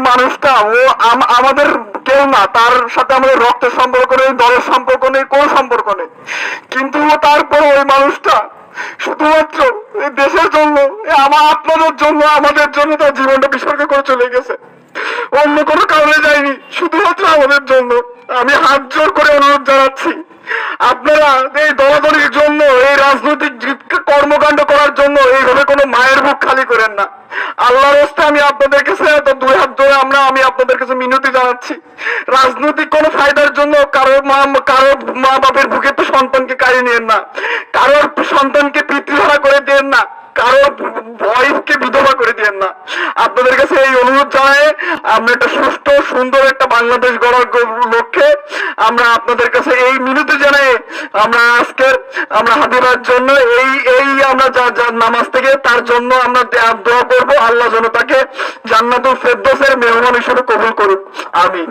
মানুষটা ও আমাদের কেউ না, তার সাথে আমাদের রক্তের সম্পর্ক নেই, দলের সম্পর্ক নেই, কোনো সম্পর্ক নেই, কিন্তু তারপর ওই মানুষটা শুধুমাত্র দেশের জন্য, আপনাদের জন্য, আমাদের জন্য তার জীবনটা বিসর্গ করে চলে গেছে। অন্য কোনো কারণে যায়নি, শুধুমাত্র আমাদের জন্য। আমি হাত জোর করে অনুরোধ জানাচ্ছি, আপনারা এই দলাদলির জন্য, এই রাজনৈতিক কর্মকাণ্ড করার জন্য এইভাবে কোনো মায়ের বুক খালি করেন না। আল্লাহর রাস্তায় আমি আপনাদের কাছে দুই হাত ধরে আমি আপনাদের কাছে মিনতি জানাচ্ছি, রাজনৈতিক কোনো ফায়দার জন্য কারো মা বাপের বুকে তো সন্তানকে কাড়িয়ে নিয়েন না, কারোর সন্তানকে পিতৃহারা করে দেন না, কারোর ওয়াইফকে বিধবা করে দিয়েন না। আপনাদের কাছে এই অনুরোধ জানাই, আমরা একটা সুষ্ঠু সুন্দর একটা বাংলাদেশ গড়ার লক্ষ্যে আমরা আপনাদের কাছে এই মিনতি জানাই, আমরা হাদিবার জন্য এই আমরা নামাজ থেকে তার জন্য আমরা দোয়া করবো, আল্লাহ যেন তাকে জান্নাতুল ফেরদৌসের মেহমান হিসেবে কবুল করুক। আমিন।